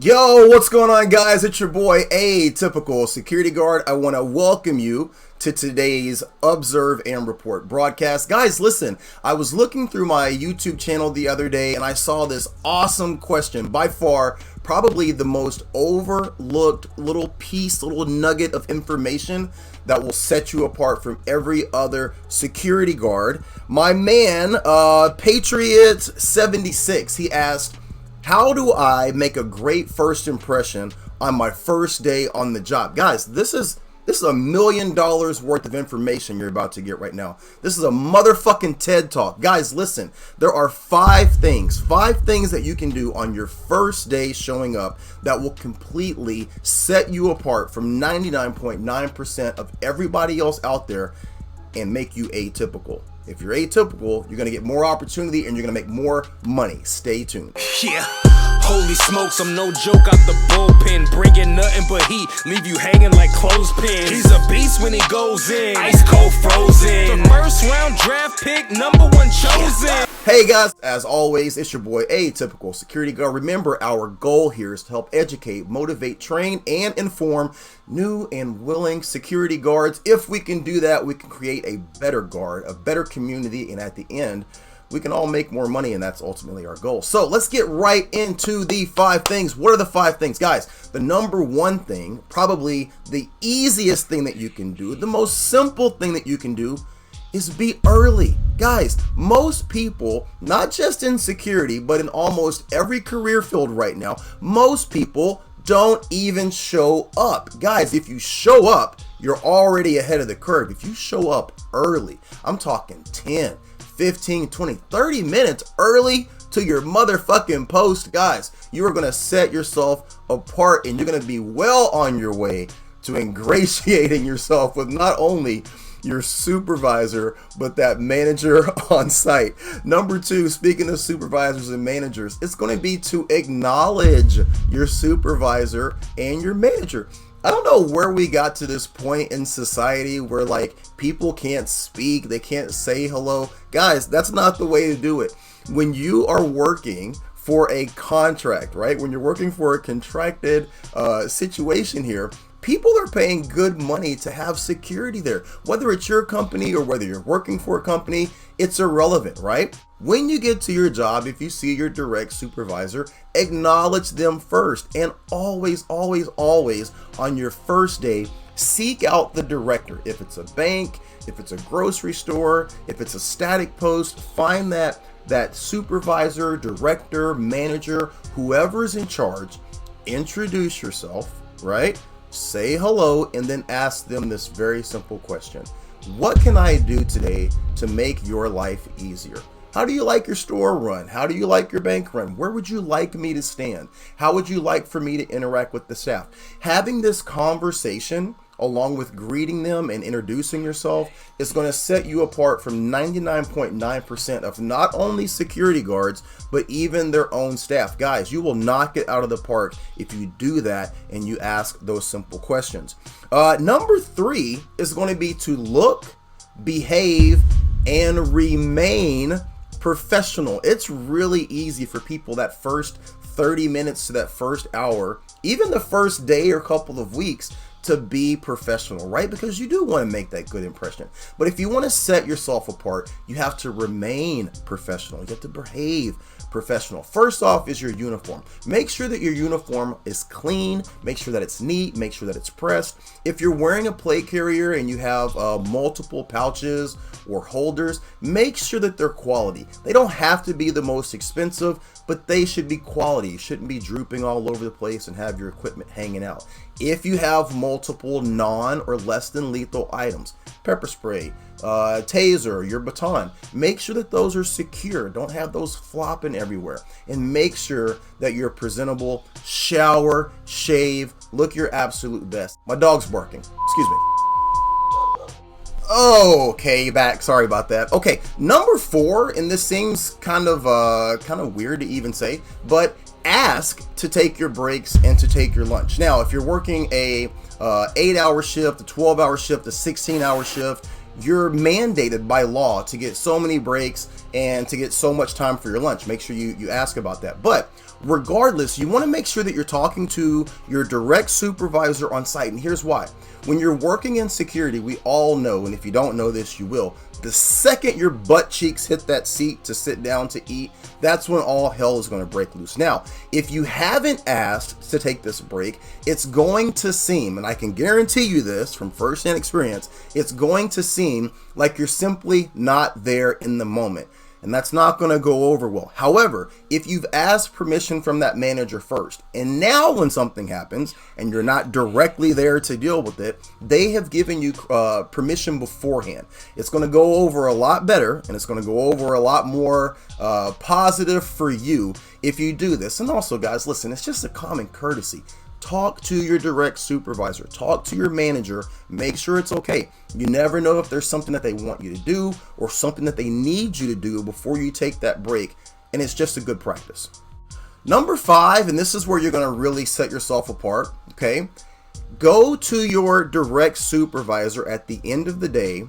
Yo, what's going on, guys? It's your boy, Typical Security Guard. I want to welcome you to today's Observe and Report broadcast. Guys, listen, I was looking through my YouTube channel the other day and I saw this awesome question. By far, probably the most overlooked little nugget of information that will set you apart from every other security guard. My man, Patriot76, he asked, how do I make a great first impression on my first day on the job? Guys, this is $1 million worth of information you're about to get right now. This is a motherfucking TED Talk. Guys, listen, there are five things that you can do on your first day showing up that will completely set you apart from 99.9% of everybody else out there and make you atypical. If you're atypical, you're going to get more opportunity and you're going to make more money. Stay tuned. Yeah. Holy smokes, I'm no joke out the bullpen. Bringing nothing but heat, leave you hanging like clothespins. He's a beast when he goes in, ice cold frozen. The first round draft pick, #1 chosen. Hey guys, as always, it's your boy, Atypical Security Guard. Remember, our goal here is to help educate, motivate, train, and inform new and willing security guards. If we can do that, we can create a better guard, a better community, and at the end, we can all make more money, and that's ultimately our goal. So let's get right into the 5 things. What are the 5 things? Guys, the #1 thing, probably the easiest thing that you can do, the most simple thing that you can do, is be early. Guys, most people, not just in security, but in almost every career field right now, most people don't even show up. Guys, if you show up, you're already ahead of the curve. If you show up early, I'm talking 10, 15, 20, 30 minutes early to your motherfucking post, guys, you are gonna set yourself apart and you're gonna be well on your way to ingratiating yourself with not only your supervisor, but that manager on site. #2, speaking of supervisors and managers, it's going to be to acknowledge your supervisor and your manager. I don't know where we got to this point in society where like people can't speak, they can't say hello. Guys, that's not the way to do it. When you are working for a contract, right? When you're working for a contracted situation here, people are paying good money to have security there. Whether it's your company or whether you're working for a company, it's irrelevant, right? When you get to your job, if you see your direct supervisor, acknowledge them first. And always, always, always on your first day, seek out the director. If it's a bank, if it's a grocery store, if it's a static post, find that supervisor, director, manager, whoever's in charge, introduce yourself, right? Say hello, and then ask them this very simple question. What can I do today to make your life easier? How do you like your store run? How do you like your bank run? Where would you like me to stand? How would you like for me to interact with the staff? Having this conversation along with greeting them and introducing yourself is going to set you apart from 99.9% of not only security guards, but even their own staff. Guys, you will knock it out of the park if you do that and you ask those simple questions. #3 is going to be to look, behave, and remain professional. It's really easy for people that first 30 minutes to that first hour, even the first day or couple of weeks, to be professional, right? Because you do want to make that good impression. But if you want to set yourself apart, you have to remain professional. You have to behave professional. First off is your uniform. Make sure that your uniform is clean. Make sure that it's neat. Make sure that it's pressed. If you're wearing a plate carrier and you have multiple pouches or holders, make sure that they're quality. They don't have to be the most expensive, but they should be quality. You shouldn't be drooping all over the place and have your equipment hanging out. If you have multiple non or less than lethal items, pepper spray, taser, your baton, make sure that those are secure. Don't have those flopping everywhere. And make sure that you're presentable. Shower, shave, look your absolute best. My dog's barking. Excuse me. Okay, back. Sorry about that. Okay, #4, and this seems kind of weird to even say, but ask to take your breaks and to take your lunch. Now, if you're working a 8-hour shift, a 12-hour shift, a 16-hour shift, you're mandated by law to get so many breaks and to get so much time for your lunch. Make sure you ask about that. But regardless, you want to make sure that you're talking to your direct supervisor on site. And here's why. When you're working in security, we all know, and if you don't know this, you will, the second your butt cheeks hit that seat to sit down to eat, that's when all hell is going to break loose. Now, if you haven't asked to take this break, it's going to seem, and I can guarantee you this from firsthand experience, it's going to seem like you're simply not there in the moment. And that's not going to go over well. However, if you've asked permission from that manager first, and now when something happens and you're not directly there to deal with it, they have given you permission beforehand. It's going to go over a lot better, and it's going to go over a lot more positive for you if you do this. And also, guys, listen, it's just a common courtesy. Talk to your direct supervisor, talk to your manager, make sure it's okay. You never know if there's something that they want you to do or something that they need you to do before you take that break, and it's just a good practice. Number 5, and this is where you're going to really set yourself apart, okay? Go to your direct supervisor at the end of the day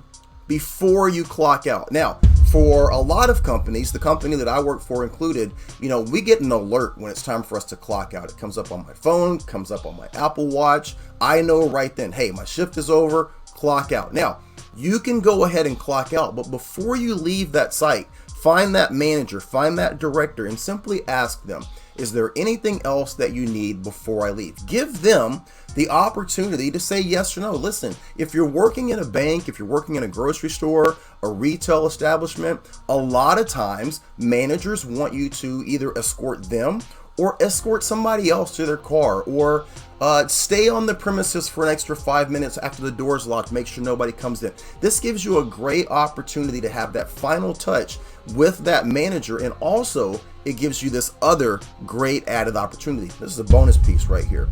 before you clock out. Now, for a lot of companies, the company that I work for included, we get an alert when it's time for us to clock out. It comes up on my phone, comes up on my Apple Watch. I know right then, hey, my shift is over, clock out. Now, you can go ahead and clock out, but before you leave that site, find that manager, find that director, and simply ask them, is there anything else that you need before I leave? Give them the opportunity to say yes or no. Listen, if you're working in a bank, if you're working in a grocery store, a retail establishment, a lot of times managers want you to either escort them or escort somebody else to their car, or stay on the premises for an extra 5 minutes after the door's locked, make sure nobody comes in. This gives you a great opportunity to have that final touch with that manager, and also it gives you this other great added opportunity. This is a bonus piece right here.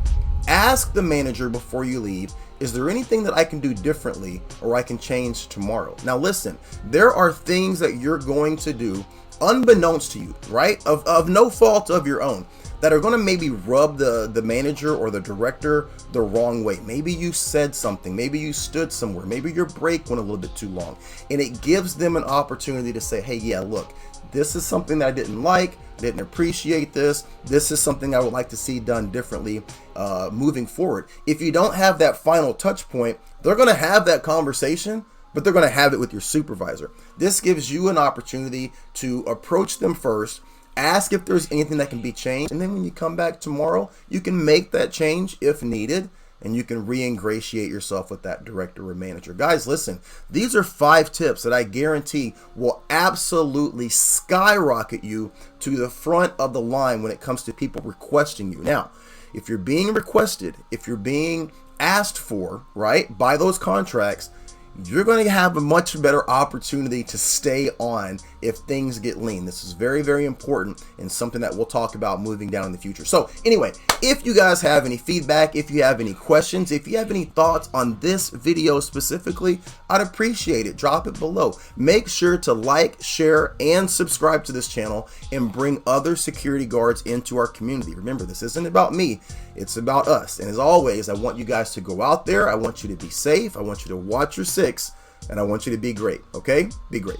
Ask the manager before you leave, is there anything that I can do differently or I can change tomorrow? Now listen, there are things that you're going to do unbeknownst to you, right? Of no fault of your own, that are going to maybe rub the manager or the director the wrong way. Maybe you said something, maybe you stood somewhere, maybe your break went a little bit too long, and it gives them an opportunity to say, hey, yeah, look, this is something that I didn't like, didn't appreciate this is something I would like to see done differently moving forward. If you don't have that final touch point, they're going to have that conversation, but they're going to have it with your supervisor. This gives you an opportunity to approach them first, ask if there's anything that can be changed, and then when you come back tomorrow, you can make that change if needed, and you can re-ingratiate yourself with that director or manager. Guys, listen, these are 5 tips that I guarantee will absolutely skyrocket you to the front of the line when it comes to people requesting you. Now, if you're being requested, if you're being asked for, right, by those contracts, you're going to have a much better opportunity to stay on if things get lean. This is very, very important and something that we'll talk about moving down in the future. So anyway, if you guys have any feedback, if you have any questions, if you have any thoughts on this video specifically, I'd appreciate it. Drop it below. Make sure to like, share, and subscribe to this channel and bring other security guards into our community. Remember, this isn't about me. It's about us. And as always, I want you guys to go out there. I want you to be safe. I want you to watch your 6, and I want you to be great. Okay? Be great.